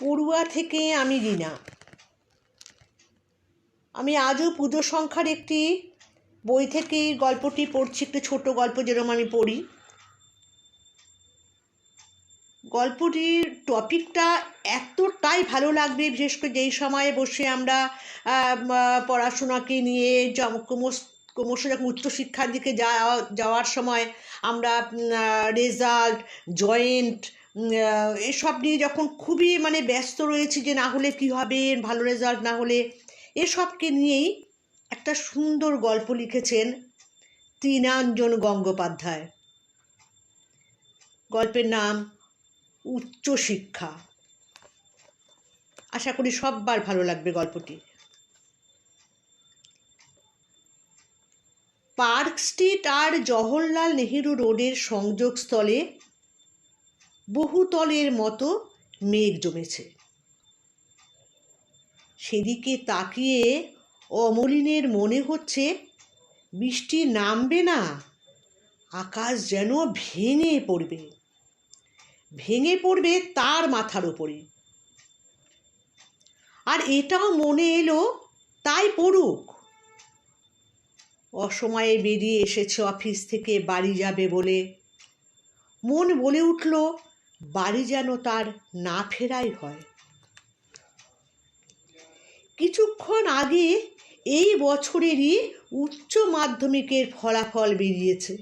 পড়ুয়া থেকে আমি রিনা। আমি আজও পুজো সংখ্যার একটি বই থেকে গল্পটি পড়ছি, একটু ছোট গল্প যেরকম আমি পড়ি। গল্পটির টপিকটা এতটাই ভালো লাগবে, বিশেষ করে যেই সময়ে বসে আমরা পড়াশোনাকে নিয়ে ক্রমশ যখন উচ্চশিক্ষার দিকে যাওয়ার সময় আমরা রেজাল্ট, জয়েন্ট, এসব নিয়ে যখন খুবই ব্যস্ত রয়েছি, যে না হলে কী হবে, ভালো রেজাল্ট না হলে, এসবকে নিয়েই একটা সুন্দর গল্প লিখেছেন তৃণাঞ্জন গঙ্গোপাধ্যায়। গল্পের নাম উচ্চশিক্ষা। আশা করি সবার ভালো লাগবে গল্পটি। পার্ক স্ট্রিট আর জওহরলাল নেহেরু রোডের সংযোগস্থলে বহুতলের মতো মেঘ জমেছে। সেদিকে তাকিয়ে অমলিনের মনে হচ্ছে বৃষ্টি নামবে না, আকাশ যেন ভেঙে পড়বে তার মাথার উপরে। আর এটাও মনে এলো তাই পড়ুক। অসময়ে বেরিয়ে এসেছে অফিস থেকে বাড়ি যাবে বলে, মন বলে উঠল বাড়ি যেন তার না ফেরাই হয়। কিছুক্ষণ আগে এই বছরেরই উচ্চ মাধ্যমিকের ফলাফল বেরিয়েছে।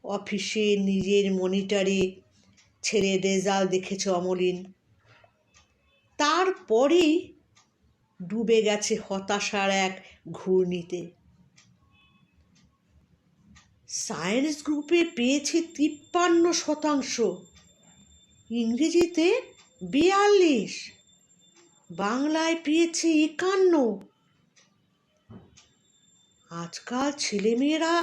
অফিসে নিজের মনিটরে ছেলের রেজাল্ট দেখেছে অমলিন। তারপরেই ডুবে গেছে হতাশার এক ঘূর্ণিতে। সায়েন্স গ্রুপে পেয়েছে 53%, ইংরেজিতে 42, বাংলায় পেয়েছে 51। আজকাল ছেলেমেয়েরা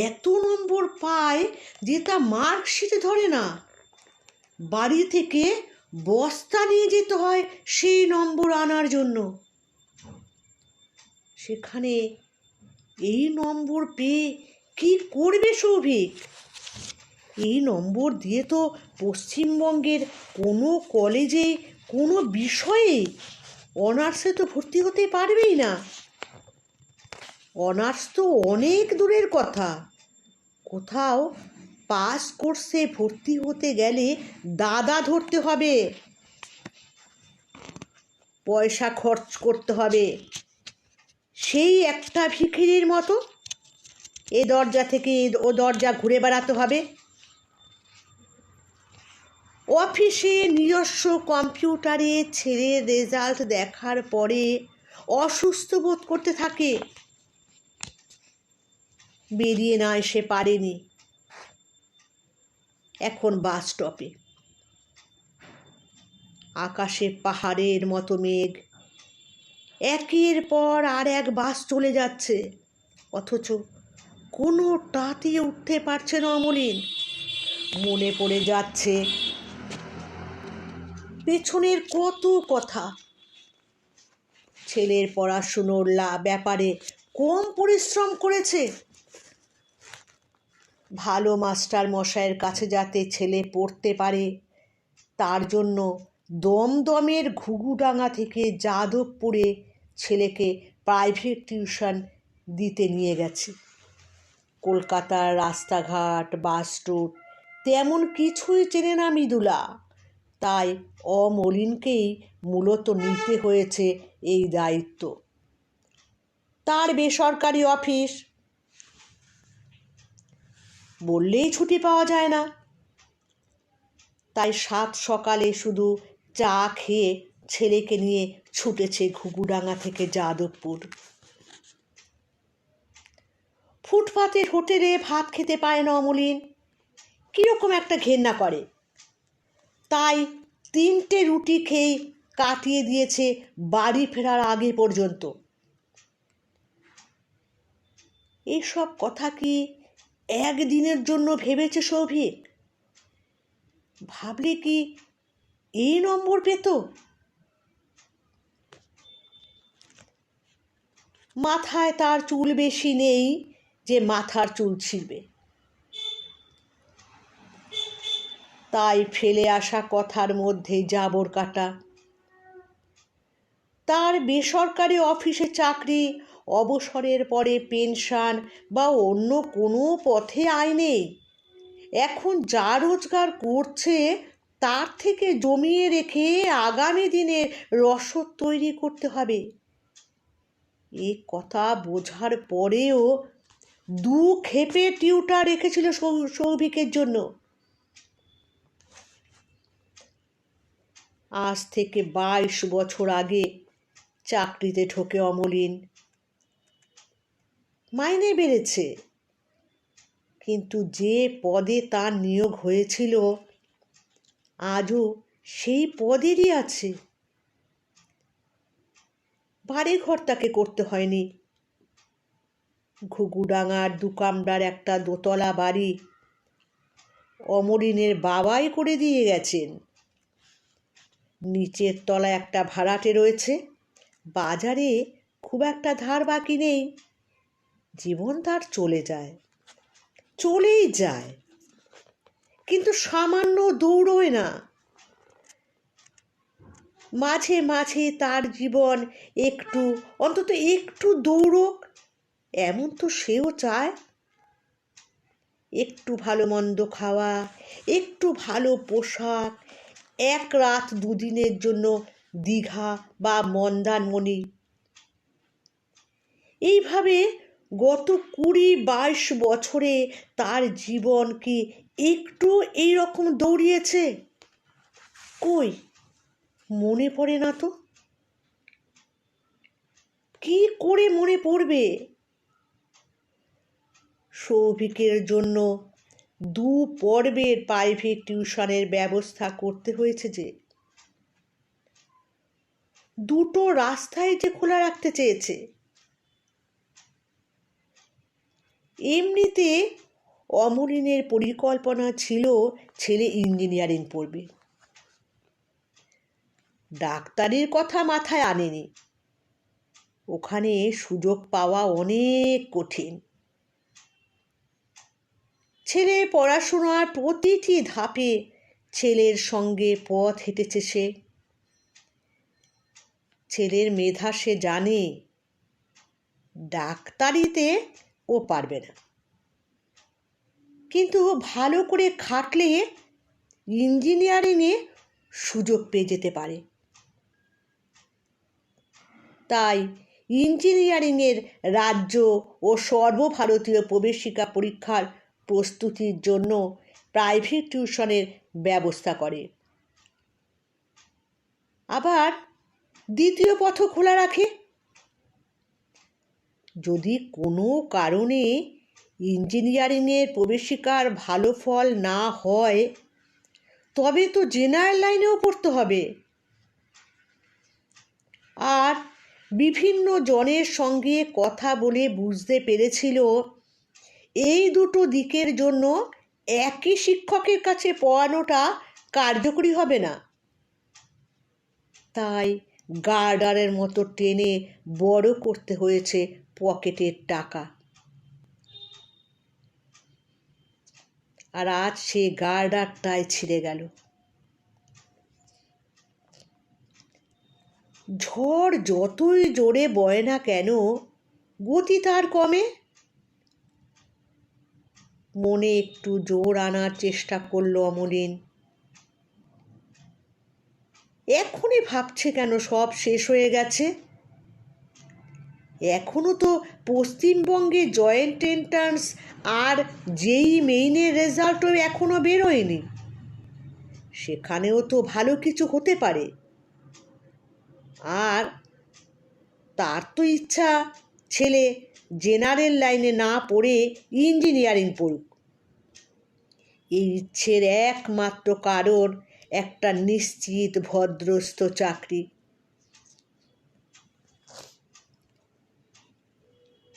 এত নম্বর পায় যে তা মার্কশিটে ধরে না, বাড়ি থেকে বস্তা নিয়ে যেতে হয় সেই নম্বর আনার জন্য। সেখানে এই নম্বর পেয়ে কি করবে সৌভিক? এই নম্বর দিয়ে তো পশ্চিমবঙ্গের কোনো কলেজে কোনো বিষয়ে অনার্সে তো ভর্তি হতে পারবেই না। অনার্স তো অনেক দূরের কথা, কোথাও পাস কোর্সে ভর্তি হতে গেলে দাদা ধরতে হবে, পয়সা খরচ করতে হবে, সেই একটা ভিখিরির মতো এ দরজা থেকে ও দরজা ঘুরে বেড়াতে হবে। অফিসে নিজস্ব কম্পিউটারে ছেলের রেজাল্ট দেখার পরে অসুস্থ বোধ করতে থাকে। বেরিয়ে না এসে পারেনি। এখন বাস স্টপে আকাশে পাহাড়ের মতো মেঘ, একের পর আর এক বাস চলে যাচ্ছে, অথচ কোনোটাতে উঠতে পারছে না অমলিন। মনে পড়ে যাচ্ছে পেছনের কত কথা। ছেলের পড়াশুনোর ব্যাপারে কম পরিশ্রম করেছে, ভালো মাস্টার মশাইয়ের কাছে যাতে ছেলে পড়তে পারে তার জন্য দমদমের ঘুঘুডাঙ্গা থেকে যাদবপুরে ছেলেকে প্রাইভেট টিউশন দিতে নিয়ে গেছে। কলকাতার রাস্তাঘাট, বাস রুট তেমন কিছুই চেনে না মৃদুলা, তাই অমলিনকেই মূলত নিতে হয়েছে এই দায়িত্ব। তার বেসরকারি অফিস, বললেই ছুটি পাওয়া যায় না, তাই সাত সকালে শুধু চা খেয়ে ছেলেকে নিয়ে ছুটেছে ঘুঘুডাঙ্গা থেকে যাদবপুর। ফুটপাতের হোটেলে ভাত খেতে পায় না অমলিন, কীরকম একটা ঘেন্না করে, তাই 3টে রুটি খেয়ে কাটিয়ে দিয়েছে বাড়ি ফেরার আগে পর্যন্ত। এইসব কথা কি একদিনের জন্য ভেবেছে সৌভিক? ভাবলে কি এই নম্বর পেত? মাথায় তার চুল বেশি নেই যে মাথার চুল ছিঁড়বে, তাই ফেলে আসা কথার মধ্যে জাবর কাটা। তার বেসরকারি অফিসে চাকরি, অবসরের পরে পেনশন বা অন্য কোনো পথে আয় নেই। এখন যা রোজগার করছে তার থেকে জমিয়ে রেখে আগামী দিনে রসদ তৈরি করতে হবে। এ কথা বোঝার পরেও দু খেপে টিউটার রেখেছিল সৌভিকের জন্য। আজ থেকে 22 বছর আগে চাকরিতে ঢোকে অমলিন। মাইনে বেড়েছে, কিন্তু যে পদে তার নিয়োগ হয়েছিল আজও সেই পদেরই আছে। বাড়িঘর তাকে করতে হয়নি। ঘুঘুডাঙ্গার 2 কামরার একটা দোতলা বাড়ি অমরিনের বাবাই করে দিয়ে গেছেন। নিচের তলায় একটা ভাড়াটে রয়েছে। বাজারে খুব একটা ধার বাকি নেই। জীবন তার চলেই যায়, কিন্তু সামান্য দৌড়োয় না। মাঝে মাঝে তার জীবন অন্তত একটু দৌড়ক, এমন তো সেও চায়। একটু ভালো মন্দ খাওয়া, একটু ভালো পোশাক, 1 রাত 2 দিনের জন্য দীঘা বা মন্দারমণি। এইভাবে গত 20-22 বছরে তার জীবন কি একটু এইরকম দৌড়িয়েছে? কই, মনে পড়ে না তো। কি করে মনে পড়বে? সৌভিকের জন্য 2 পর্বের প্রাইভেট টিউশনের ব্যবস্থা করতে হয়েছে যে। দুটো রাস্তায় যে খোলা রাখতে চেয়েছে। এমনিতে অমলিনের পরিকল্পনা ছিল ছেলে ইঞ্জিনিয়ারিং পড়বে। ডাক্তারির কথা মাথায় আনেনি। ওখানে সুযোগ পাওয়া অনেক কঠিন। ছেলে পড়াশোনার প্রতিটি ধাপে ছেলের সঙ্গে পথ হেঁটেছে সে। ছেলের মেধা সে জানে, ডাক্তারিতে ও পারবে না, কিন্তু ভালো করে খাটলে ইঞ্জিনিয়ারিংয়ে সুযোগ পেয়ে যেতে পারে। তাই ইঞ্জিনিয়ারিংয়ের রাজ্য ও সর্বভারতীয় প্রবেশিকা পরীক্ষার প্রস্তুতির জন্য প্রাইভেট টিউশনের ব্যবস্থা করে। আবার দ্বিতীয় পথও খোলা রাখে। যদি কোনো কারণে ইঞ্জিনিয়ারিংয়ের প্রবেশিকার ভালো ফল না হয়, তবে তো জেনারেল লাইনেও পড়তে হবে। আর বিভিন্ন জনের সঙ্গে কথা বলে বুঝতে পেরেছিল এই দুটো দিকের জন্য একই শিক্ষকের কাছে পড়ানোটা কার্যকরী হবে না। তাই গার্ডারের মতো টেনে বড় করতে হয়েছে পকেটের টাকা। আর আজ সে গার্ডারটাই ছিঁড়ে গেল। ঝড় যতই জোরে বয় না কেন, গতি তার কমে। মনে একটু জোর আনার চেষ্টা করল অমলিন। এখনই ভাবছে কেন সব শেষ হয়ে গেছে? এখনো তো পশ্চিমবঙ্গে জয়েন্ট এন্ট্রান্স আর যেই মেইনের রেজাল্টও এখনো বেরোয়নি। সেখানেও তো ভালো কিছু হতে পারে। আর তার তো ইচ্ছা ছেলে জেনারেল লাইনে না পড়ে ইঞ্জিনিয়ারিং পড়ুক। এই ইচ্ছের একমাত্র কারণ একটা নিশ্চিত ভদ্রস্থ চাকরি।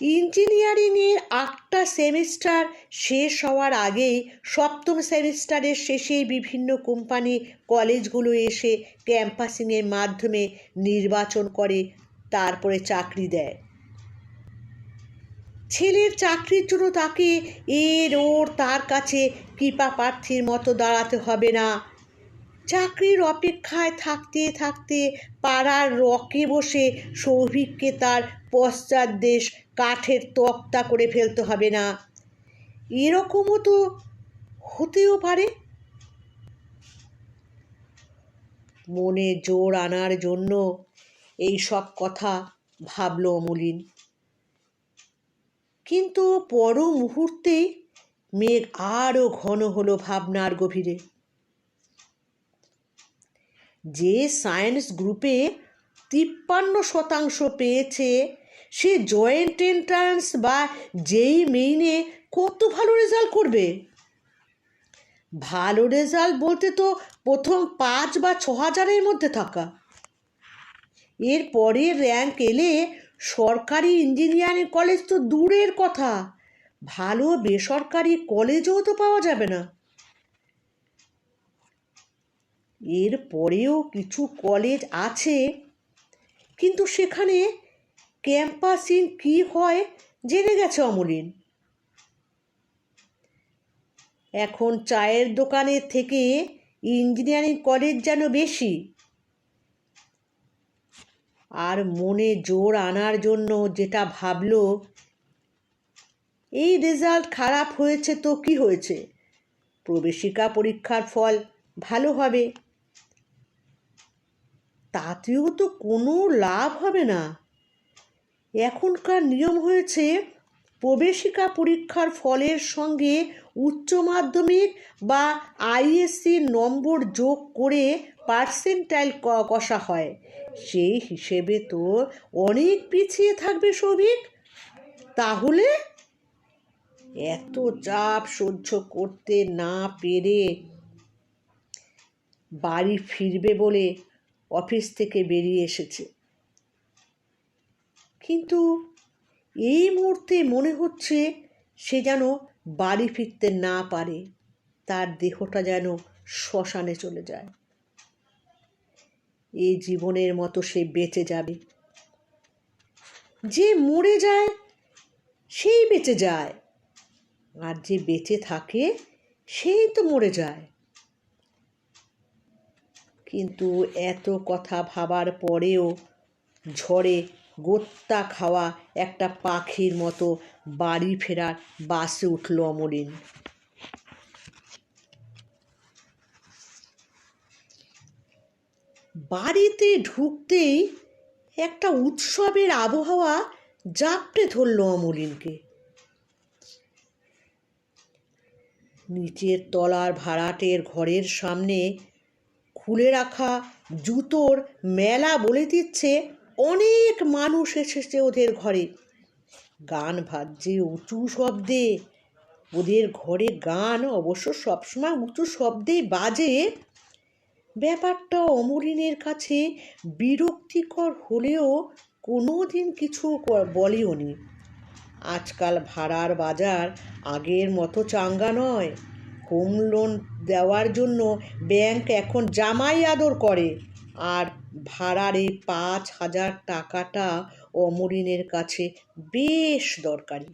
ইঞ্জিনিয়ারিংয়ের 8টা সেমিস্টার শেষ হওয়ার আগেই 7ম সেমিস্টারের শেষেই বিভিন্ন কোম্পানি কলেজগুলো এসে ক্যাম্পাসিংয়ের মাধ্যমে নির্বাচন করে, তারপরে চাকরি দেয়। ছেলের চাকরির জন্য তাকে তার কাছে কৃপা প্রার্থীর মতো দাঁড়াতে হবে না। চাকরির অপেক্ষায় থাকতে থাকতে পাড়ার রকে বসে সৌভিককে তার পশ্চাৎ দেশ কাঠের তক্তা করে ফেলতে হবে না। এরকমও তো হতেও পারে। মনে জোর আনার জন্য এই সব কথা ভাবল অমলিন, কিন্তু পর মুহূর্তেই মেঘ আরও ঘন হলো ভাবনার গভীরে। যে সায়েন্স গ্রুপে 53% পেয়েছে সে জয়েন্ট এন্ট্রান্স বা যেই মেইনে কত ভালো রেজাল্ট করবে। ভালো রেজাল্ট বলতে তো প্রথম 5 বা 6,000-এর মধ্যে থাকা। এরপরে র্যাঙ্ক এলে সরকারি ইঞ্জিনিয়ারিং কলেজ তো দূরের কথা, ভালো বেসরকারি কলেজও তো পাওয়া যাবে না। এর পরেও কিছু কলেজ আছে, কিন্তু সেখানে ক্যাম্পাসিং কি হয় জেনে গেছে অমলিন। এখন চায়ের দোকানের থেকে ইঞ্জিনিয়ারিং কলেজ যেন বেশি। আর মনে জোর আনার জন্য যেটা ভাবলো, এই রেজাল্ট খারাপ হয়েছে তো কি হয়েছে, প্রবেশিকা পরীক্ষার ফল ভালো হবে, তাতেও তো কোনো লাভ হবে না। এখনকার নিয়ম হয়েছে প্রবেশিকা পরীক্ষার ফলের সঙ্গে উচ্চ মাধ্যমিক বা আইএসসির নম্বর যোগ করে পার্সেন্টাইল কষা হয়। সেই হিসেবে তো অনেক পিছিয়ে থাকবে সৌভিক। তাহলে এত চাপ সহ্য করতে না পেরে বাড়ি ফিরবে বলে অফিস থেকে বেরিয়ে এসেছে। কিন্তু এই মুহূর্তে মনে হচ্ছে সে যেন বাড়ি ফিরতে না পারে, তার দেহটা যেন শ্মশানে চলে যায়। এই জীবনের মতো সে বেঁচে যাবে। যে মরে যায় সেই বেঁচে যায়, আর যে বেঁচে থাকে সেই তো মরে যায়। কিন্তু এত কথা ভাবার পরেও ঝড়ে গোত্তা খাওয়া একটা পাখির মতো বাড়ি ফেরার বাসে উঠল অমলিন। বাড়িতে ঢুকতেই একটা উৎসবের আবহাওয়া জাপটে ধরল অমলিনকে। নিচের তলার ভাড়াটের ঘরের সামনে খুলে রাখা জুতোর মেলা বলে দিচ্ছে অনেক মানুষ এসেছে ওদের ঘরে। গান বাজছে উঁচু শব্দে। ওদের ঘরে গান অবশ্য সবসময় উঁচু শব্দেই বাজে। ব্যাপারটা অমলিনের কাছে বিরক্তিকর হলেও কোনো দিন কিছু বলেও নি। আজকাল ভাড়ার বাজার আগের মতো চাঙ্গা নয়। হোম লোন দেওয়ার জন্য ব্যাংক এখন জামাই আদর করে, আর ভাড়ার এই 5,000 টাকাটা অমলিনের কাছে বেশ দরকারি।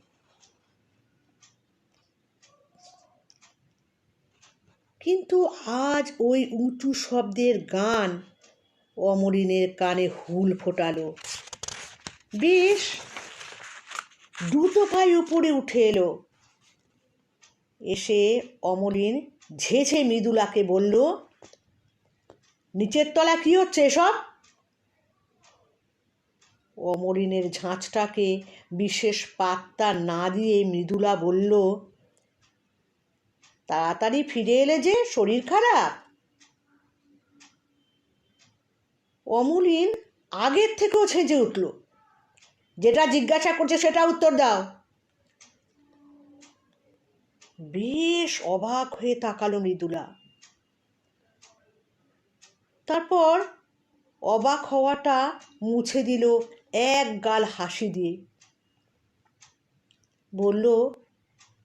কিন্তু আজ ওই উঁচু শব্দের গান অমলিনের কানে হুল ফোটালো। বেশ দ্রুত পায়ে উপরে উঠে এলো। এসে অমলিন ঝেঝে মৃদুলাকে বলল, নিচের তলা কি হচ্ছে এসব? অমলিনের ঝাঁচটাকে বিশেষ পাত্তা না দিয়ে মৃদুলা বলল, তাড়াতাড়ি ফিরে এলে যে, শরীর খারাপ? অমলিন আগের থেকেও ছেঁচে উঠল, যেটা জিজ্ঞাসা করছে সেটা উত্তর দাও। বেশ অবাক হয়ে তাকালো মৃদুলা। তারপর অবাক হওয়াটা মুছে দিল এক গাল হাসি দিয়ে। বলল,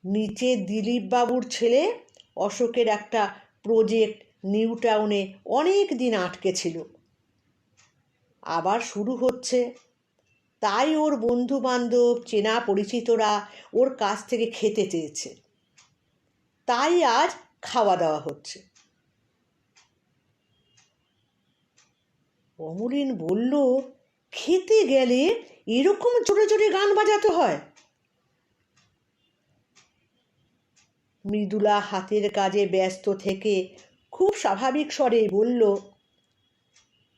নিচে দিলীপ বাবুর ছেলে অশোকের একটা প্রজেক্ট নিউ টাউনে অনেক দিন আটকে ছিল, আবার শুরু হচ্ছে। তাই ওর বন্ধু বান্ধব চেনা পরিচিতরা ওর কাছ থেকে খেতে চেয়েছে, তাই আজ খাওয়া দাওয়া হচ্ছে। অমলিন বলল, খেতে গেলে এরকম জোরে জোরে গান বাজাতে হয়? মৃদুলা হাতের কাজে ব্যস্ত থেকে খুব স্বাভাবিক স্বরে বলল,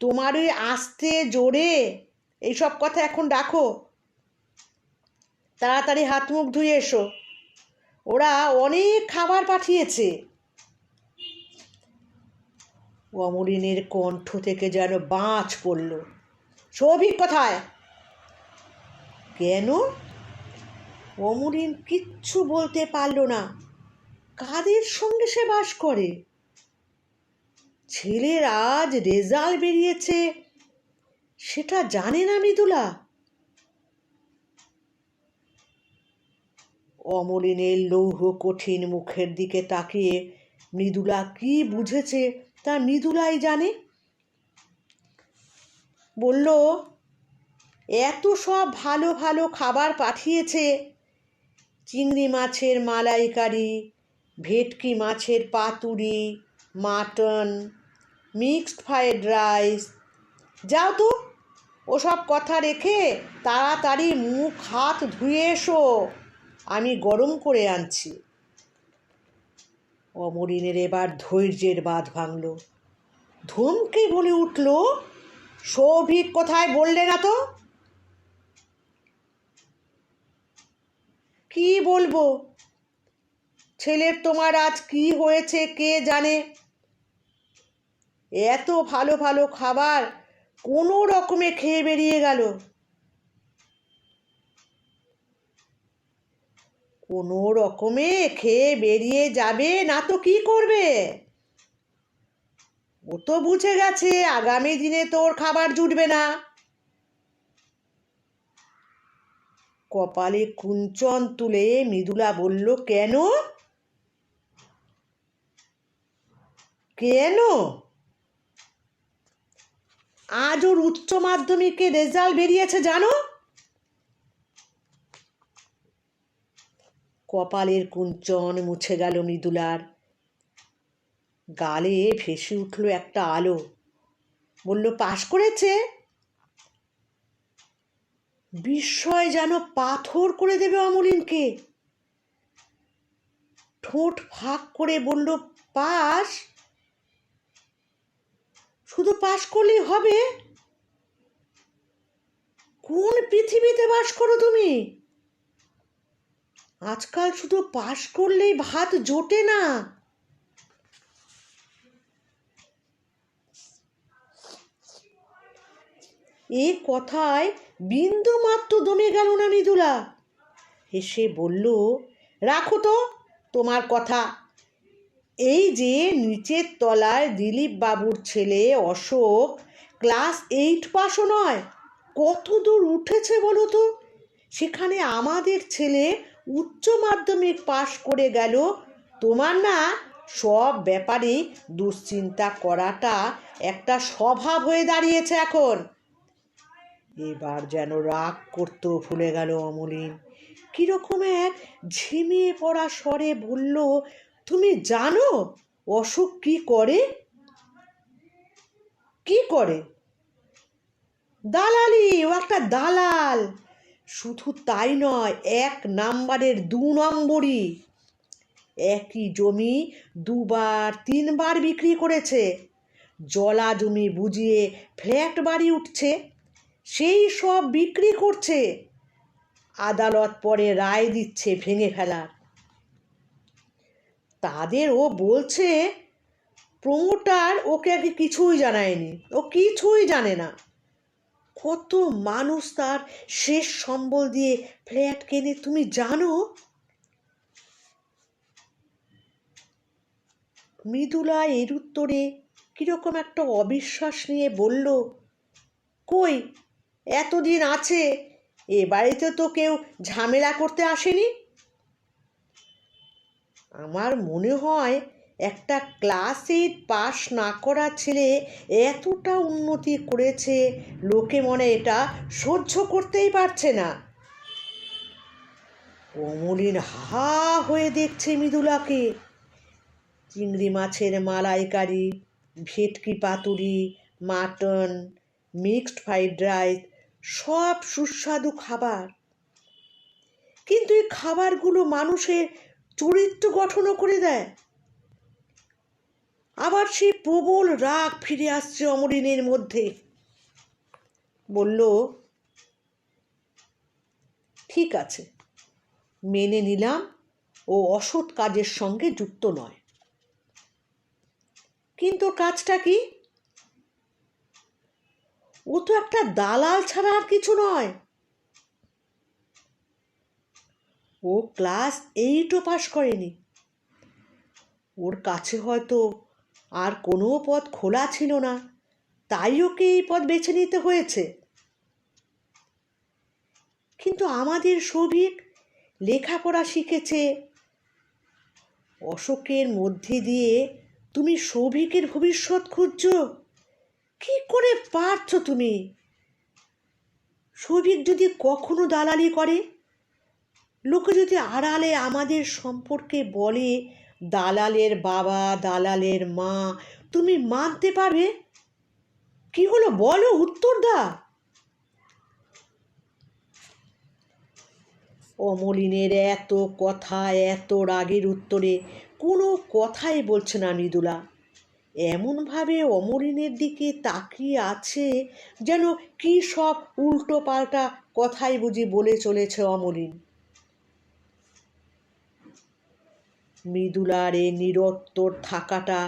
তোমার ওই আস্তে জোরে এইসব কথা এখন রাখো, তাড়াতাড়ি হাত মুখ ধুয়ে এসো, ওরা অনেক খাবার পাঠিয়েছে। অমলিনের কণ্ঠ থেকে যেন বাজ পড়ল। সৌভিক কোথায়? কেন? অমলিন কিচ্ছু বলতে পারল না। কাদের সঙ্গে সে বাস করে? ছেলের আজ রেজাল্ট বেরিয়েছে, সেটা জানে না মৃদুলা? অমলিনের লৌহ কঠিন মুখের দিকে তাকিয়ে মৃদুলা কি বুঝেছে তা মৃদুলাই জানে। বলল, এত সব ভালো ভালো খাবার পাঠিয়েছে, চিংড়ি মাছের মালাইকারি, ভেটকি মাছের পাতুরি, মাটন, মিক্সড ফ্রাইড রাইস। যাও তো, ওসব কথা রেখে তাড়াতাড়ি মুখ হাত ধুয়ে এসো, আমি গরম করে আনছি। অমলিনের এবার ধৈর্যের বাঁধ ভাঙল। ধমকে বলে উঠল, সৌভিক কোথায় বললে না তো? কি বলবো? ছেলের তোমার আজ কি হয়েছে কে জানে। এত ভালো ভালো খাবার কোনো রকমে খেয়ে বেরিয়ে গেল। কোনো রকমে খেয়ে বেরিয়ে যাবে না তো কি করবে? ও তো বুঝে গেছে আগামী দিনে তোর খাবার জুটবে না। কপালে কুঞ্চন তুলে মৃদুলা বলল, কেন? কেন? আজ ওর উচ্চ মাধ্যমিকের রেজাল্ট বেরিয়েছে জানো? কপালের কুঞ্চন মুছে গেল মৃদুলার। গালে ভেসে উঠল একটা আলো। বলল, পাশ করেছে? বিস্ময় যেন পাথর করে দেবে অমলিনকে। ঠোঁট ফাঁক করে বলল, পাস? শুধু পাস করলেই হবে? কোন পৃথিবীতে বাস করো তুমি? আজকাল শুধু পাস করলেই ভাত জোটে না। এই কথায় বিন্দু মাত্র দমে গেল না মৃদুলা। হেসে বলল, রাখো তো তোমার কথা। এই যে নিচের তলায় দিলীপ বাবুর ছেলে অশোক ক্লাস 8 পাসও নয়, কত দূর উঠেছে বলো তো? সেখানে আমাদের ছেলে উচ্চ মাধ্যমিক পাশ করে গেল। তোমার না সব ব্যাপারে দুশ্চিন্তা করাটা একটা স্বভাব হয়ে দাঁড়িয়েছে এখন। এবার যেন রাগ করতেও ভুলে গেল অমলিন। কিরকম এক ঝিমিয়ে পড়া স্বরে বলল, তুমি জানো অশোক কি করে? কি করে? দালালি, ও একটা দালাল। শুধু তাই নয়, 1 নাম্বারের 2 নম্বরই। একই জমি 2বার 3বার বিক্রি করেছে। জলা জমি বুঝিয়ে ফ্ল্যাট বাড়ি উঠছে, সেই সব বিক্রি করছে। আদালত পরে রায় দিচ্ছে ভেঙে ফেলার। তাদের ও বলছে প্রমোটার ওকে আগে কিছুই জানায়নি, ও কিছুই জানে না। কত মানুষ তার শেষ সম্বল দিয়ে ফ্ল্যাট কেনে তুমি জানো? মৃদুলা এর উত্তরে কিরকম একটা অবিশ্বাস নিয়ে বলল, কই, এতদিন আছে, এ বাড়িতে তো কেউ ঝামেলা করতে আসেনি। আমার মনে হয় একটা ক্লাস 8 পাস না করা ছেলে এতটা উন্নতি করেছে, লোকে মনে এটা সহ্য করতেই পারছে না। অমলিন হা হয়ে দেখছে মৃদুলাকে। চিংড়ি মাছের মালাইকারি, ভেটকি পাতুরি, মাটন, মিক্সড ফ্রাইড রাইস, সব সুস্বাদু খাবার। কিন্তু এই খাবারগুলো মানুষের চরিত্র গঠনও করে দেয়। আবার সেই প্রবল রাগ ফিরে আসছে অমলিনের মধ্যে। বলল, ঠিক আছে, মেনে নিলাম ও অসৎ কাজের সঙ্গে যুক্ত নয়, কিন্তু কাজটা কি? ও তো একটা দালাল ছাড়া আর কিছু নয়। ও ক্লাস 8ও পাস করেনি। ওর কাছে হয়তো আর কোনো পথ খোলা ছিল না, তাই ওকে এই পথ বেছে নিতে হয়েছে। কিন্তু আমাদের সৌভিক লেখাপড়া শিখেছে। অশোকের মধ্যে দিয়ে তুমি সৌভিকের ভবিষ্যৎ খুঁজছো? কি করে পারছো তুমি? সৌভিক যদি কখনো দালালি করে, লোকে যদি আড়ালে আমাদের সম্পর্কে বলে দালালের বাবা, দালালের মা, তুমি মানতে পারবে? কি হলো বলো, উত্তর দাও। অমলিনের এত কথা, এত রাগের উত্তরে কোনো কথাই বলছে না মৃদুলা। এমনভাবে অমলিনের দিকে তাকিয়ে আছে যেন কি সব উল্টো পাল্টা কথাই বুঝি বলে চলেছে অমলিন। মৃদুলার এ নিরুত্তর থাকাটা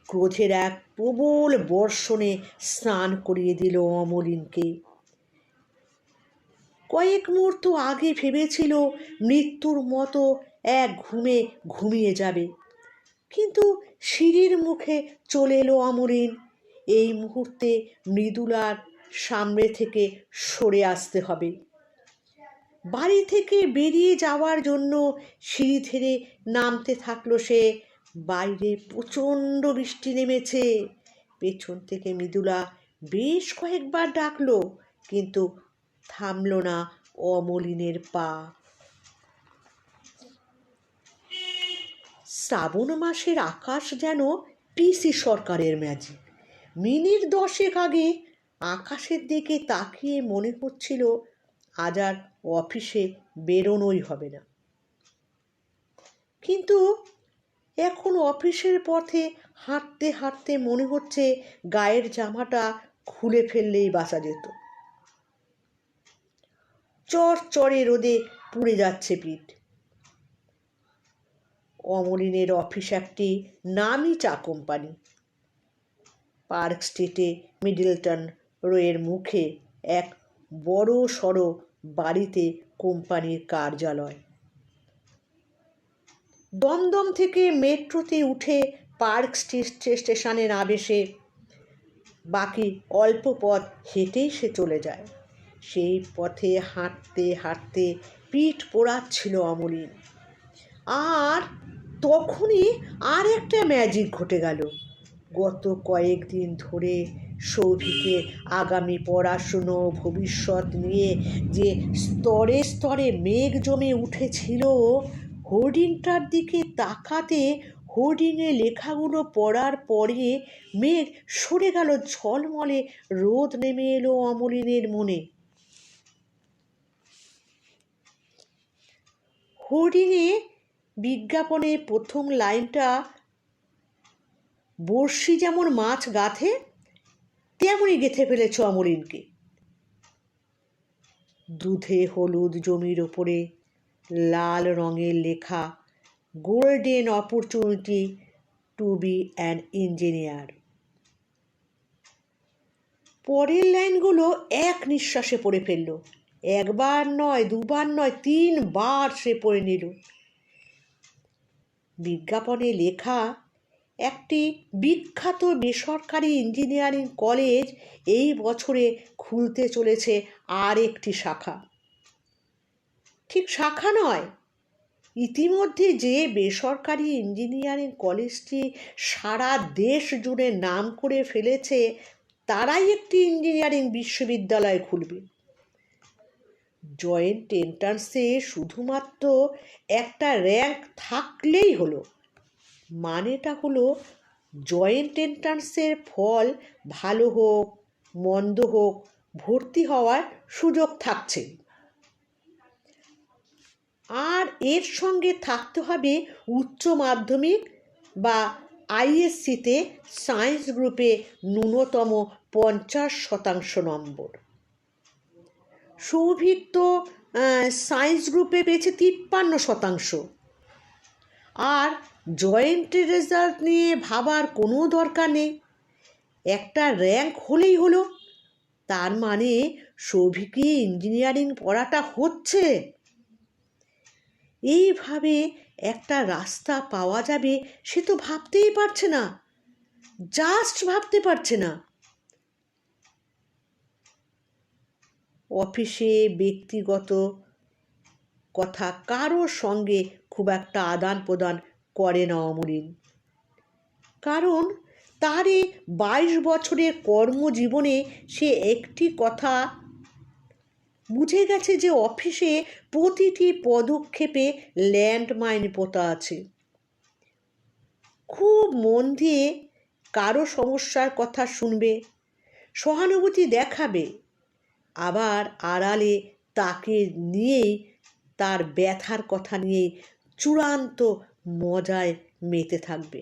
ক্রোধের এক প্রবল বর্ষণে স্নান করিয়ে দিল অমলিনকে। কয়েক মুহূর্ত আগে ভেবেছিল মৃত্যুর মতো এক ঘুমে ঘুমিয়ে যাবে, কিন্তু সিঁড়ির মুখে চলে এলো অমলিন। এই মুহূর্তে মৃদুলার সামনে থেকে সরে আসতে হবে। বাড়ি থেকে বেরিয়ে যাওয়ার জন্য সিঁড়ি ধরে নামতে থাকলো সে। বাইরে প্রচণ্ড বৃষ্টি নেমেছে। পেছন থেকে মৃদুলা বেশ কয়েকবার ডাকলো, কিন্তু থামল না অমলিনের পা। শ্রাবণ মাসের আকাশ যেন পিসি সরকারের ম্যাজিক। মিনিট 10 আগে আকাশের দিকে তাকিয়ে মনে হচ্ছিল আজ আর অফিসে বেরোনোই হবে না। কিন্তু এখন অফিসের পথে হাঁটতে হাঁটতে মনে হচ্ছে গায়ের জামাটা খুলে ফেললেই বাঁচা যেত। চড়চড়ে রোদে পুড়ে যাচ্ছে পিঠ। অমলিনের অফিস একটি নামি চা কোম্পানি। পার্ক স্ট্রিটে মিডলটন রোয়ের মুখে এক বড় সড়ো বাড়িতে কোম্পানির কার্যালয়। দমদম থেকে মেট্রোতে উঠে পার্ক স্ট্রিট স্টেশনে না বেশে বাকি অল্প পথ হেঁটেই সে চলে যায়। সেই পথে হাঁটতে হাঁটতে পিঠ পোড়াচ্ছিল অমলিন। আর তখনই আর একটা ম্যাজিক ঘটে গেল। গত কয়েকদিন ধরে সৌভিকের আগামী পড়াশুনো, ভবিষ্যৎ নিয়ে যে স্তরে স্তরে মেঘ জমে উঠেছিল, হোর্ডিংটার দিকে তাকাতে হোর্ডিংয়ে লেখাগুলো পড়ার পরে মেঘ সরে গেল। ঝলমলে রোদ নেমে এলো অমলিনের মনে। হোর্ডিংয়ে বিজ্ঞাপনে প্রথম লাইনটা বড়শি যেমন মাছ গাঁথে তেমনই গেঁথে ফেলেছ অমলিনকে। দুধে হলুদ জমির ওপরে লাল রঙের লেখা, golden opportunity to be an engineer. পরের লাইনগুলো এক নিঃশ্বাসে পড়ে ফেলল। একবার নয়, দুবার নয়, 3 বার সে পড়ে নিল। বিজ্ঞাপনে লেখা একটি বিখ্যাত বেসরকারি ইঞ্জিনিয়ারিং কলেজ এই বছরে খুলতে চলেছে আর একটি শাখা। ঠিক শাখা নয়, ইতিমধ্যে যে বেসরকারি ইঞ্জিনিয়ারিং কলেজটি সারা দেশ জুড়ে নাম করে ফেলেছে, তারাই একটি ইঞ্জিনিয়ারিং বিশ্ববিদ্যালয় খুলবে। জয়েন্ট এন্ট্রান্সে শুধুমাত্র একটা র্যাঙ্ক থাকলেই হলো। মানেটা হলো জয়েন্ট এন্ট্রান্সের ফল ভালো হোক মন্দ হোক, ভর্তি হওয়ার সুযোগ থাকছে। আর এর সঙ্গে থাকতে হবে উচ্চ মাধ্যমিক বা আইএসসিতে সায়েন্স গ্রুপে ন্যূনতম 50% নম্বর। সৌভিক তো সায়েন্স গ্রুপে পেয়েছে 53%। আর জয়েন্টের রেজাল্ট নিয়ে ভাবার কোনো দরকার নেই, একটা র্যাঙ্ক হলেই হলো। তার মানে সৌভিকে ইঞ্জিনিয়ারিং পড়াটা হচ্ছে। এইভাবে একটা রাস্তা পাওয়া যাবে সে তো ভাবতেই পারছে না, জাস্ট ভাবতে পারছে না। অফিসে ব্যক্তিগত কথা কারোর সঙ্গে খুব একটা আদান প্রদান করে না অমলিন, কারণ তার এই 22 বছরের কর্মজীবনে সে একটি কথা বুঝে গেছে যে অফিসে প্রতিটি পদক্ষেপে ল্যান্ডমাইন পোতা আছে। খুব মন দিয়ে কারো সমস্যার কথা শুনবে, সহানুভূতি দেখাবে, আবার আড়ালে তাকে নিয়েই তার ব্যথার কথা নিয়েই চূড়ান্ত মজায় মেতে থাকবে।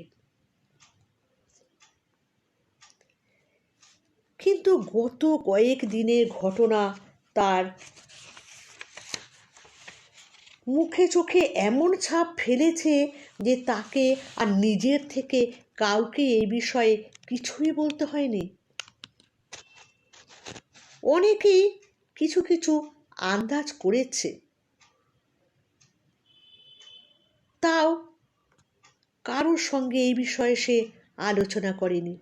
কিন্তু গত কয়েক দিনের ঘটনা তার মুখে চোখে এমন ছাপ ফেলেছে যে তাকে আর নিজের থেকে কাউকে এই বিষয়ে কিছুই বলতে হয়নি। অনেকেই কিছু কিছু আন্দাজ করেছে, তাও কারোর সঙ্গে এই বিষয়ে সে আলোচনা করেনি।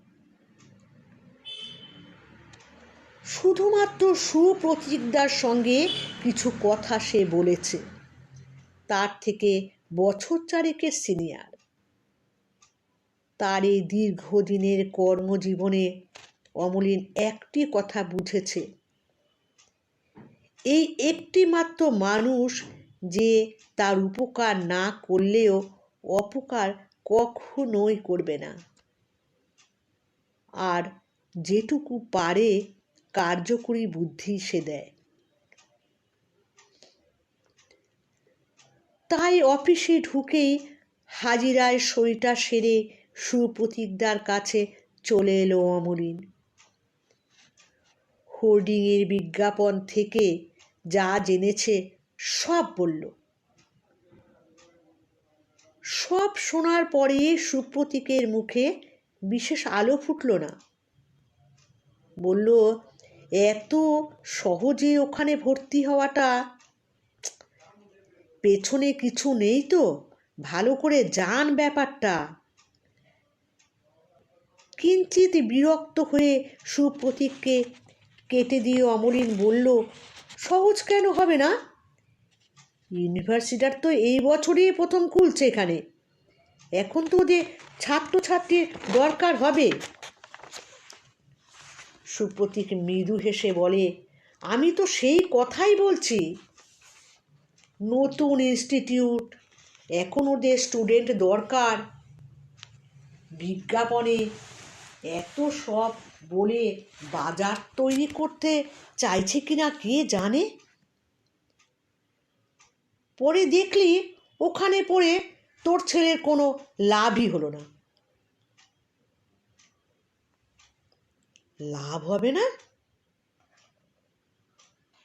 শুধুমাত্র সুপ্রতীকদার সঙ্গে কিছু কথা সে বলেছে, তার থেকে বছর 4 সিনিয়র। তার এই দীর্ঘদিনের কর্মজীবনে অমলিন একটি কথা বুঝেছে, এই একটি মাত্র মানুষ যে তার উপকার না করলেও অপকার কখনোই করবে না, আর যেটুকু পারে কার্যকরী বুদ্ধি সে দেয়। তাই অফিসে ঢুকেই হাজিরায় সইটা সেরে সুপ্রতীকদার কাছে চলে এলো অমলিন। হোর্ডিংয়ের বিজ্ঞাপন থেকে যা জেনেছে সব বলল। সব শোনার পরে সুপ্রতীকের মুখে বিশেষ আলো ফুটল না। বলল, এত সহজে ওখানে ভর্তি হওয়াটা, পেছনে কিছু নেই তো, ভালো করে জান ব্যাপারটা। কিঞ্চিত বিরক্ত হয়ে সুপ্রতীককে কেটে দিয়ে অমলিন বলল, সহজ কেন হবে না? ইউনিভার্সিটির তো এই বছরই প্রথম খুলছে এখানে, এখন তো ওদের ছাত্রছাত্রীর দরকার হবে। সুপ্রতীক মৃদু হেসে বলে, আমি তো সেই কথাই বলছি। নতুন ইনস্টিটিউট, এখন ওদের স্টুডেন্ট দরকার। বিজ্ঞাপনে এত সব বলে বাজার তৈরি করতে চাইছে কিনা কে জানে। পরে দেখলি ওখানে পড়ে তোর ছেলের কোনো লাভই হলো না। লাভ হবে না?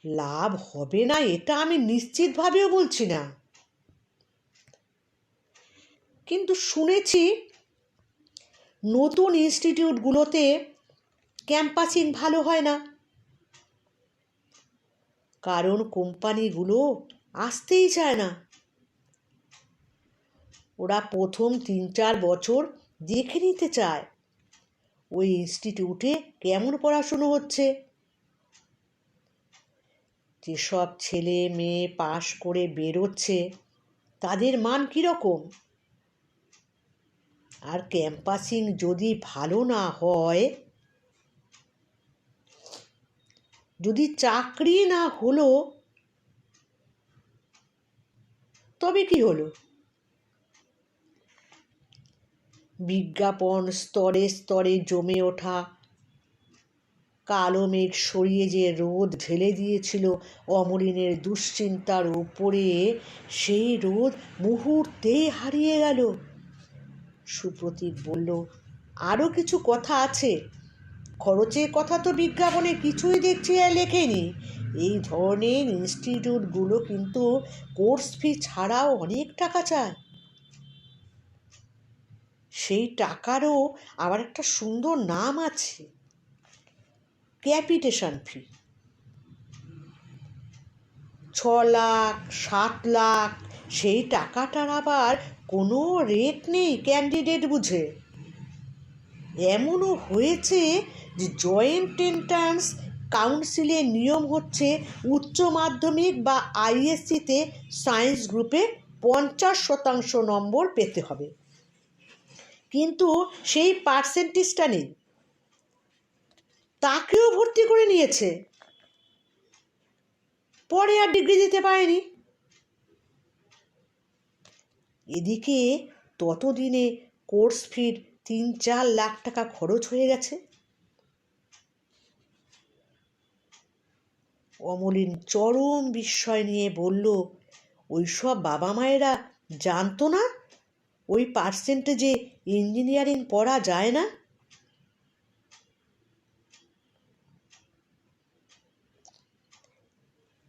লাভ হবে না এটা আমি নিশ্চিতভাবেও বলছি না, কিন্তু শুনেছি নতুন ইনস্টিটিউটগুলোতে ক্যাম্পাসিং ভালো হয় না, কারণ কোম্পানিগুলো আসতেই চায় না। ওরা প্রথম 3-4 বছর দেখে নিতে চায় ওই ইনস্টিটিউটে কেমন পড়াশুনো হচ্ছে। যেসব ছেলে মেয়ে পাশ করে বেরোচ্ছে তাদের মান কীরকম? আর ক্যাম্পাসিং যদি ভালো না হয়, যদি চাকরি না হলো, তবে কি হলো? বিজ্ঞাপন স্তরে স্তরে জমে ওঠা কালো মেঘ সরিয়ে যে রোদ ঢেলে দিয়েছিল অমলিনের দুশ্চিন্তার উপরে, সেই রোদ মুহূর্তে হারিয়ে গেল। সুপ্রতীক বলল, আরও কিছু কথা আছে। খরচের কথা তো বিজ্ঞাপনে কিছুই দেখছি আর লেখেনি। এই ধরনের ইনস্টিটিউটগুলো কিন্তু কোর্স ফি ছাড়াও অনেক টাকা চায়। সেই টাকারও আবার একটা সুন্দর নাম আছে, ক্যাপিটেশন ফি। 6 লাখ 7 লাখ, সেই টাকাটার আবার কোনো রেট নেই ক্যান্ডিডেট বুঝে। এমনও হয়েছে যে জয়েন্ট এন্ট্রান্স কাউন্সিলের নিয়ম হচ্ছে উচ্চ মাধ্যমিক বা আইএসসিতে সায়েন্স গ্রুপে 50% নম্বর পেতে হবে, কিন্তু সেই পার্সেন্টেজটা নেই, তাকেও ভর্তি করে নিয়েছে। পরে আর ডিগ্রি দিতে পারেনি। এদিকে ততদিনে কোর্স ফির 3-4 লাখ টাকা খরচ হয়ে গেছে। অমলিন চরম বিস্ময় নিয়ে বলল, ওইসব বাবা মায়েরা জানতো না ওই পার্সেন্টেজে ইঞ্জিনিয়ারিং পড়া যায় না?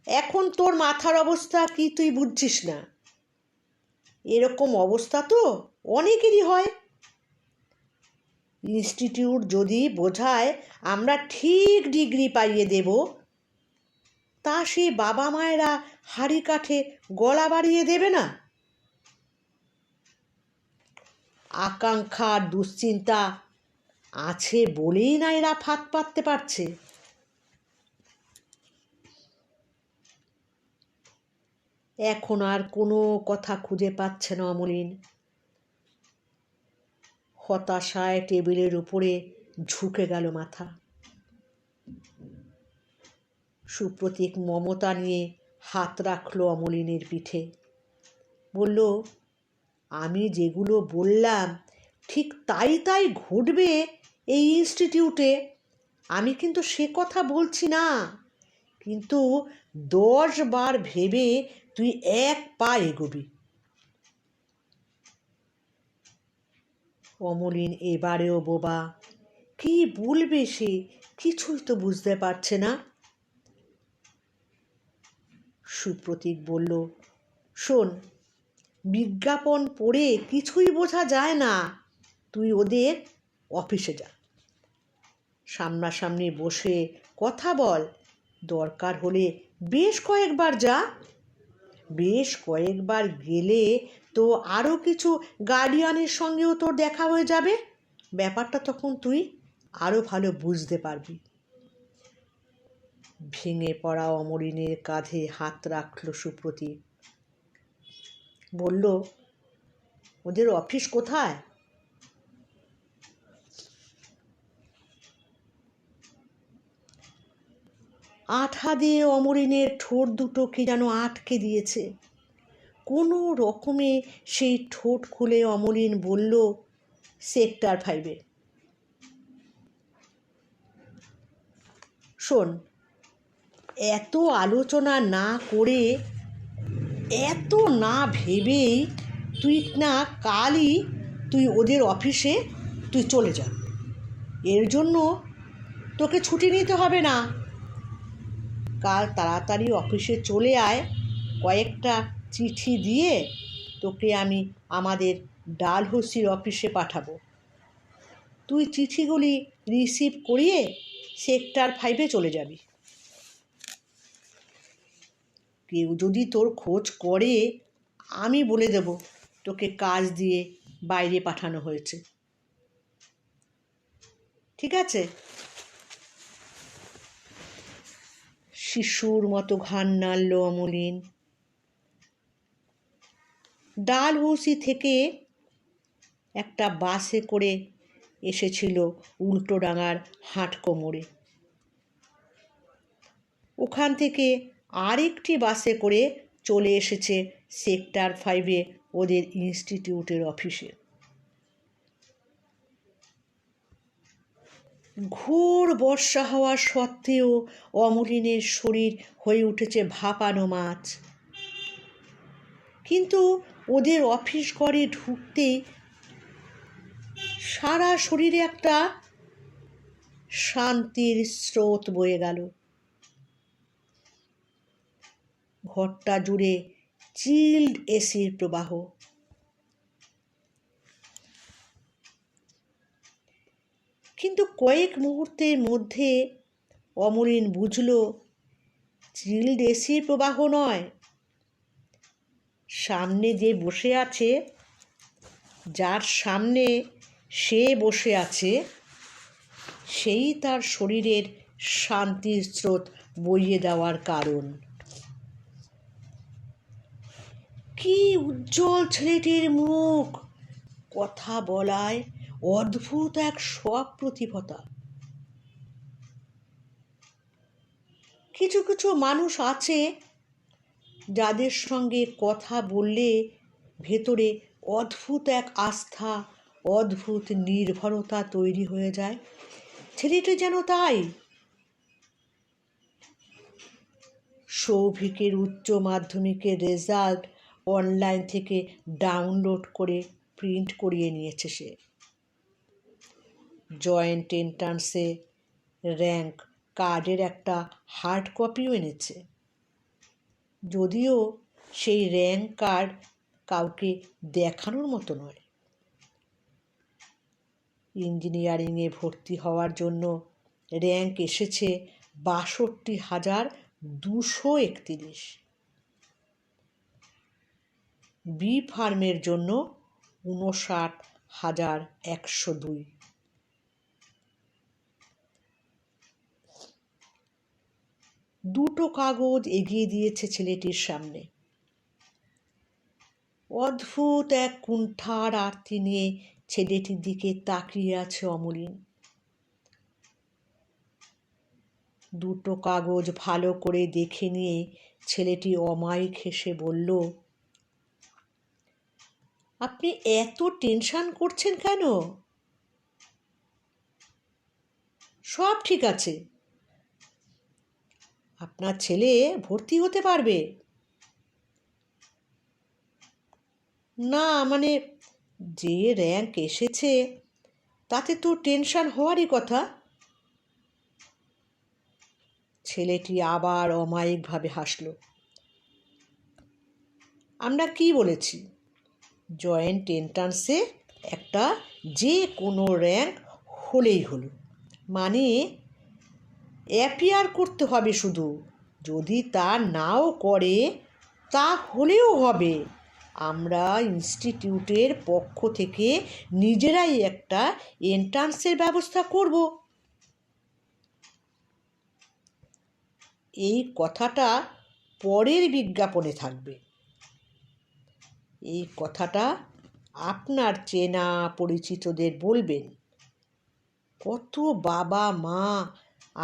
এখন তোর মাথার অবস্থা কি তুই বুঝছিস না? এরকম অবস্থা তো অনেকেরই হয়। ইনস্টিটিউট যদি বোঝায় আমরা ঠিক ডিগ্রি পাইয়ে দেব, তা সেই বাবা মায়েরা হাড়ি কাঠে গলা বাড়িয়ে দেবে না? আকাঙ্ক্ষা দুশ্চিন্তা আছে বলেই না এরা ফাঁদ পাততে পারছে। এখন আর কোনো কথা খুঁজে পাচ্ছে না অমলিন। হতাশায় টেবিলের উপরে ঝুঁকে গেল মাথা। সুপ্রতীক মমতা নিয়ে হাত রাখলো অমলিনের পিঠে, বলল, আমি যেগুলো বললাম ঠিক তাই তাই ঘটবে এই ইনস্টিটিউটে, আমি কিন্তু সে কথা বলছি না, কিন্তু 10 বার ভেবে তুই 1 পা এগোবি। অমলিন এবারেও বোবা। কি বলবে সে কিছুই তো বুঝতে পারছে না। সুপ্রতীক বলল, শোন, বিজ্ঞাপন পড়ে কিছুই বোঝা যায় না, তুই ওদের অফিসে যা, সামনাসামনি বসে কথা বল, দরকার হলে বেশ কয়েকবার যা। বেশ কয়েকবার গেলে তো আরও কিছু গার্ডিয়ানের সঙ্গেও তোর দেখা হয়ে যাবে, ব্যাপারটা তখন তুই আরও ভালো বুঝতে পারবি। ভেঙে পড়া অমলিনের কাঁধে হাত রাখল সুপ্রতীক, বলল, ওদের অফিস কোথায়? আঠা দিয়ে অমলিনের ঠোঁট দুটোকে যেন আটকে দিয়েছে। কোনো রকমে সেই ঠোঁট খুলে অমলিন বলল, সেক্টর 5-এ। শোন, এত আলোচনা না করে, এত না ভেবেই তুই না কালই তুই ওদের অফিসে তুই চলে যা। এর জন্য তোকে ছুটি নিতে হবে না। কাল তাড়াতাড়ি অফিসে চলে আয়, কয়েকটা চিঠি দিয়ে তোকে আমি আমাদের ডালহৌসির অফিসে পাঠাবো। তুই চিঠিগুলি রিসিভ করিয়ে সেক্টর 5-এ চলে যাবি। কেউ যদি তোর খোঁজ করে, আমি বলে দেব তোকে কাজ দিয়ে বাইরে পাঠানো হয়েছে। ঠিক আছে? শিশুর মতো ঘাড় নাড়ল অমলিন। ডালহৌসি থেকে একটা বাসে করে এসেছিল উল্টোডাঙার হাটকোমরে। ওখান থেকে আরেকটি বাসে করে চলে এসেছে সেক্টর 5-এ ওদের ইনস্টিটিউটের অফিসে। ঘোর বর্ষা হওয়া সত্ত্বেও অমলিনের শরীর হয়ে উঠেছে ভাপানো মাছ। কিন্তু ওদের অফিস ঘরে ঢুকতেই সারা শরীরে একটা শান্তির স্রোত বয়ে গেল। ঘরটা জুড়ে চিল্ড এসির প্রবাহ। কিন্তু কয়েক মুহূর্তের মধ্যে অমলিন বুঝল চিল্ড এসির প্রবাহ নয়, সামনে যে বসে আছে, যার সামনে সে বসে আছে, সেই তার শরীরের শান্তির স্রোত বইয়ে দেওয়ার কারণ। কি উজ্জ্বল ছেলেটির মুখ, কথা বলায় অদ্ভুত এক সপ্রতিভতা। কিছু কিছু মানুষ আছে যাদের সঙ্গে কথা বললে ভেতরে অদ্ভুত এক আস্থা, অদ্ভুত নির্ভরতা তৈরি হয়ে যায়। ছেলেটি যেন তাই। সৌভিকের উচ্চ মাধ্যমিকের রেজাল্ট অনলাইন থেকে ডাউনলোড করে প্রিন্ট করিয়ে নিয়েছে সে। জয়েন্ট এন্ট্রান্সে র্যাঙ্ক কার্ডের একটা হার্ড কপিও এনেছে, যদিও সেই র্যাঙ্ক কার্ড কাউকে দেখানোর মতো নয়। ইঞ্জিনিয়ারিংয়ে ভর্তি হওয়ার জন্য র্যাঙ্ক এসেছে 62,231। বি ফার্মের জন্য 59,102। দুটো কাগজ এগিয়ে দিয়েছে ছেলেটির সামনে। অদ্ভুত এক কুণ্ঠার আরতি নিয়ে ছেলেটির দিকে তাকিয়ে আছে অমলিন। দুটো কাগজ ভালো করে দেখে নিয়ে ছেলেটি অমায়িক হেসে বলল, আপনি এত টেনশন করছেন কেন? সব ঠিক আছে, আপনার ছেলে ভর্তি হতে পারবে। না মানে, যে র্যাঙ্ক এসেছে তাতে তো টেনশন হওয়ারই কথা। ছেলেটি আবার অমায়িকভাবে হাসল। আমরা কি বলেছি? জয়েন্ট এন্ট্রান্সে একটা যে কোনো র্যাঙ্ক হলেই হলো, মানে অ্যাপিয়ার করতে হবে শুধু। যদি তা নাও করে তা হলেও হবে। আমরা ইনস্টিটিউটের পক্ষ থেকে নিজেরাই একটা এন্ট্রান্সের ব্যবস্থা করব। এই কথাটা পরের বিজ্ঞাপনে থাকবে। এই কথাটা আপনার চেনা পরিচিতদের বলবেন। কত বাবা মা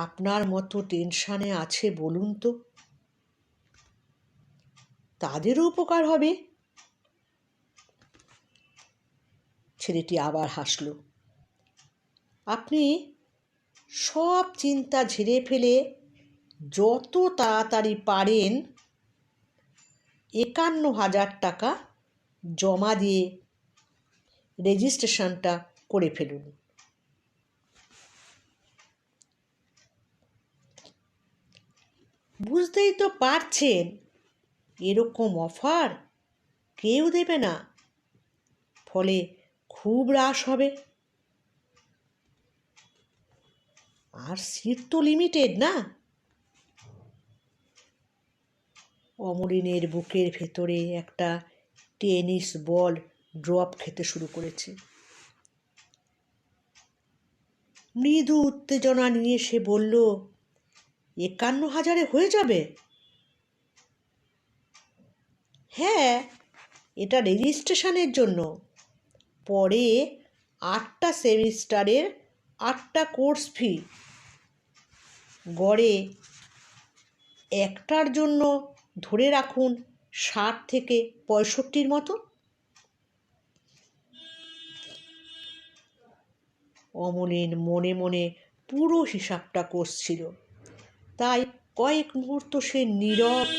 আপনার মতো টেনশানে আছে বলুন তো, তাদেরও উপকার হবে। ছেলেটি আবার হাসল। আপনি সব চিন্তা ঝেড়ে ফেলে যত তাড়াতাড়ি পারেন 51,000 টাকা জমা দিয়ে রেজিস্ট্রেশনটা করে ফেলুন। বুঝতেই তো পারছেন এরকম অফার কেউ দেবে না, ফলে খুব হ্রাস হবে। আর সিট তো লিমিটেড না। অমলিনের বুকের ভেতরে একটা টেনিস বল ড্রপ খেতে শুরু করেছে। মৃদু উত্তেজনা নিয়ে সে বলল, 51,000 হয়ে যাবে? হ্যাঁ, এটা রেজিস্ট্রেশনের জন্য। পরে 8টা সেমিস্টারের 8টা কোর্স ফি, গড়ে একটার জন্য ধরে রাখুন 60 থেকে 65 মতো। অমলিন মনে মনে পুরো হিসাবটা কষছিল, তাই কয়েক মুহূর্ত সে নীরব।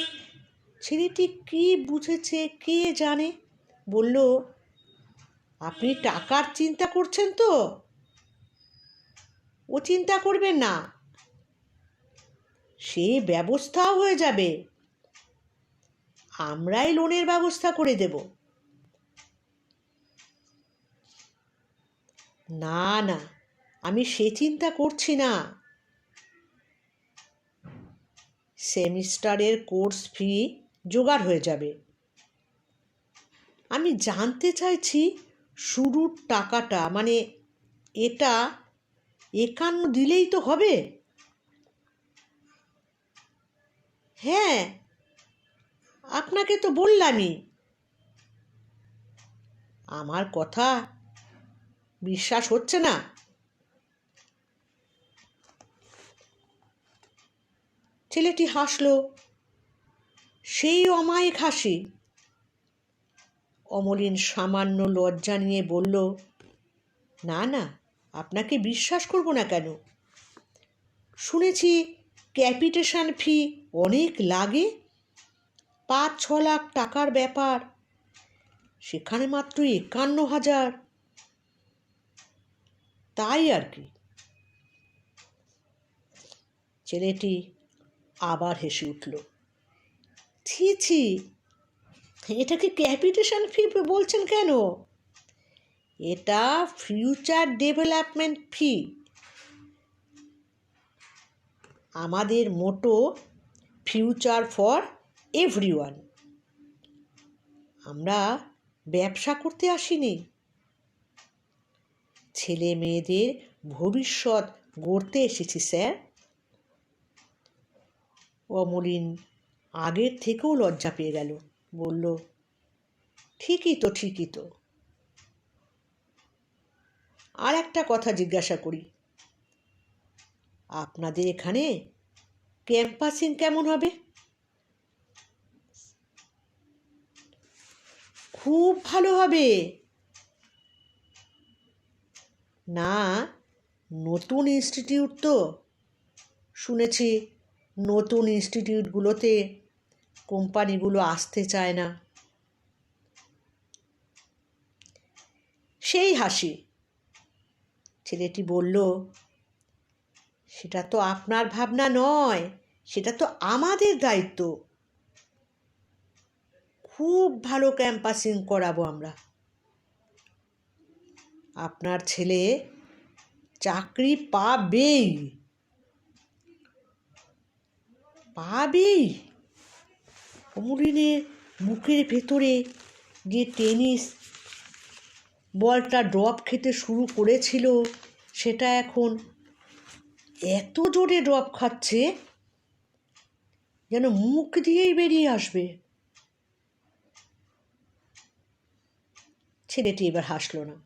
ছেলেটি কি বুঝেছে কে জানে। বলল, আপনি টাকার চিন্তা করছেন তো? ও চিন্তা করবেন না, সে ব্যবস্থাও হয়ে যাবে, আমরাই লোনের ব্যবস্থা করে দেব। না না, আমি সে চিন্তা করছি না। সেমিস্টারের কোর্স ফি জোগাড় হয়ে যাবে। আমি জানতে চাইছি শুরুর টাকাটা, মানে এটা 51 দিলেই তো হবে? হ্যাঁ, আপনাকে তো বললামই। আমার কথা বিশ্বাস হচ্ছে না? ছেলেটি হাসল, সেই অমায়িক হাসি। অমলিন সামান্য লজ্জা নিয়ে বলল, না না, আপনাকে বিশ্বাস করব না কেন? শুনেছি ক্যাপিটেশন ফি অনেক লাগে, 5-6 লাখ টাকার ব্যাপার, সেখানে মাত্র 51,000। তাই আর কি। ছেলেটি আবার হেসে উঠল। ছি ছি, এটাকে ক্যাপিটেশন ফি বলছেন কেন? এটা ফিউচার ডেভেলপমেন্ট ফি। আমাদের মোটো ফিউচার ফর এভরিওয়ান। আমরা ব্যবসা করতে আসিনি, ছেলে মেয়েদের ভবিষ্যৎ গড়তে এসেছি স্যার। অমলিন আগের থেকেও লজ্জা পেয়ে গেল। বলল, ঠিকই তো, ঠিকই তো। আর একটা কথা জিজ্ঞাসা করি, আপনাদের এখানে ক্যাম্পাসিং কেমন হবে? খুব ভালো হবে। না, নতুন ইনস্টিটিউট তো, শুনেছি নতুন ইনস্টিটিউটগুলোতে কোম্পানিগুলো আসতে চায় না। সেই হাসি। ছেলেটি বলল, সেটা তো আপনার ভাবনা নয়, সেটা তো আমাদের দায়িত্ব। খুব ভালো ক্যাম্পাসিং করাবো আমরা। আপনার ছেলে চাকরি পাবেই পাবেই। অমলিনের বুকের ভেতরে যে টেনিস বলটা ড্রপ খেতে শুরু করেছিল, সেটা এখন এত জোরে ড্রপ খাচ্ছে যেন মুখ দিয়েই বেরিয়ে আসবে। ছেলেটি এবার হাসল না,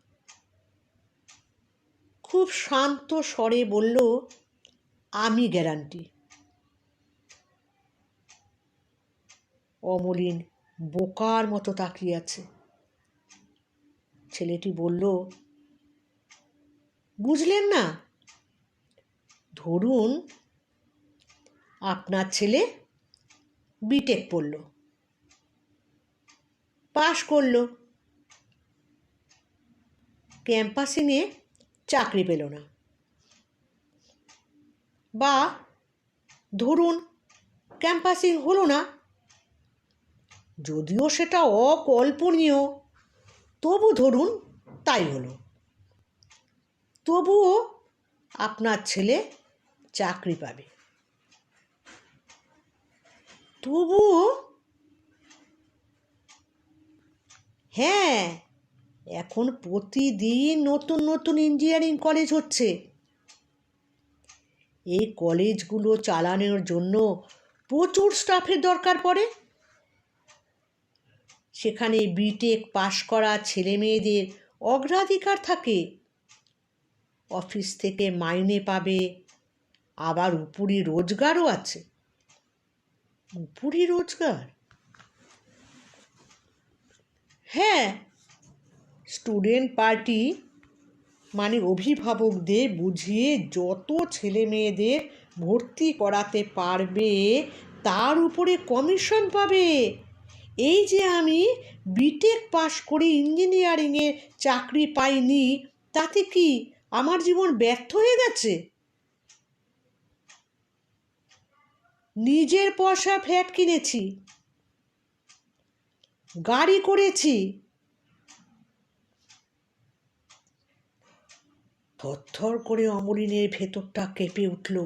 খুব শান্ত স্বরে বলল, আমি গ্যারান্টি। অমলিন বোকার মতো তাকিয়ে আছে। ছেলেটি বলল, বুঝলেন না? ধরুন আপনার ছেলে বিটেক পড়ল, পাশ করল, ক্যাম্পাসিংয়ে চাকরি পেল না। বা ধরুন ক্যাম্পাসিং হলো না, যদিও সেটা অকল্পনীয়, তবু ধরুন তাই হলো। তবুও আপনার ছেলে চাকরি পাবে। তবুও? হ্যাঁ, এখন প্রতিদিন নতুন নতুন ইঞ্জিনিয়ারিং কলেজ হচ্ছে। এই কলেজগুলো চালানোর জন্য প্রচুর স্টাফের দরকার পড়ে। সেখানে বিটেক পাশ করা ছেলে মেয়েদের অগ্রাধিকার থাকে। অফিস থেকে মাইনে পাবে, আবার উপরি রোজগারও আছে। উপরি রোজগার? হ্যাঁ, স্টুডেন্ট পার্টি মানে অভিভাবকদের বুঝিয়ে যত ছেলে মেয়েদের ভর্তি করাতে পারবে তার উপরে কমিশন পাবে। এই যে আমি বিটেক পাশ করে ইঞ্জিনিয়ারিংয়ে চাকরি পাইনি, তাতে কি আমার জীবন ব্যর্থ হয়ে গেছে? নিজের পয়সা ফ্ল্যাট কিনেছি, গাড়ি করেছি। থরথর করে অমলিনের ভেতরটা কেঁপে উঠল।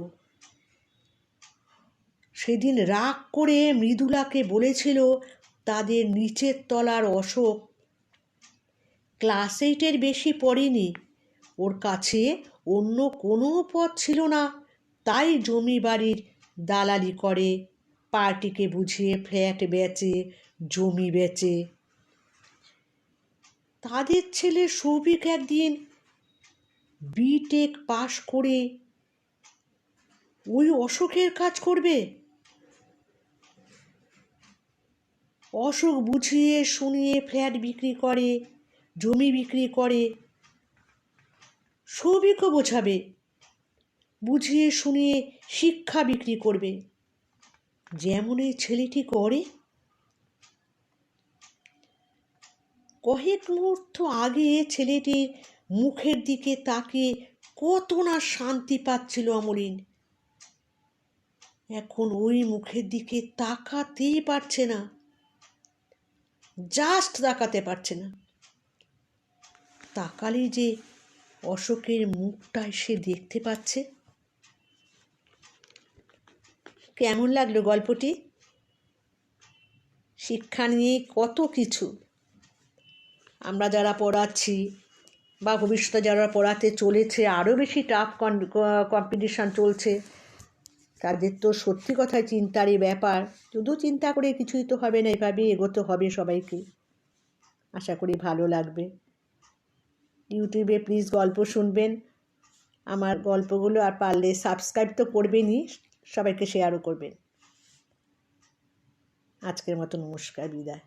সেদিন রাগ করে মৃদুলাকে বলেছিল তাদের নিচের তলার অশোক ক্লাস 8-এর বেশি পড়েনি, ওর কাছে অন্য কোনো পথ ছিল না, তাই জমি বাড়ির দালালি করে, পার্টিকে বুঝিয়ে ফ্ল্যাট বেচে, জমি বেচে। তাদের ছেলে সৌভিক একদিন বিটেক পাশ করে ওই অশোকের কাজ করবে। অশোক বুঝিয়ে শুনিয়ে ফ্ল্যাট বিক্রি করে, জমি বিক্রি করে। সৌভিকও বোঝাবে, বুঝিয়ে শুনিয়ে শিক্ষা বিক্রি করবে, যেমন এই ছেলেটি করে। কয়েক মুহূর্ত আগে ছেলেটির মুখের দিকে তাকিয়ে কত না শান্তি পাচ্ছিল অমলিন। এখন ওই মুখের দিকে তাকাতেই পারছে না, জাস্ট তাকাতে পারছে না। তাকালে যে অশোকের মুখটা সে দেখতে পাচ্ছে। কেমন লাগলো গল্পটি? শিক্ষা নিয়ে কত কিছু আমরা যারা পড়াচ্ছি বা ভবিষ্যতে যারা পড়াতে চলেছে, আরও বেশি টাফ কম্পিটিশান চলছে, তাদের তো সত্যি কথায় চিন্তারই ব্যাপার। শুধু চিন্তা করে কিছুই তো হবে না, এভাবেই এগোতে হবে সবাইকে। আশা করি ভালো লাগবে। ইউটিউবে প্লিজ গল্প শুনবেন আমার গল্পগুলো, আর পারলে সাবস্ক্রাইব তো করবেনই, সবাইকে শেয়ারও করবেন। আজকের মতো নমস্কার, বিদায়।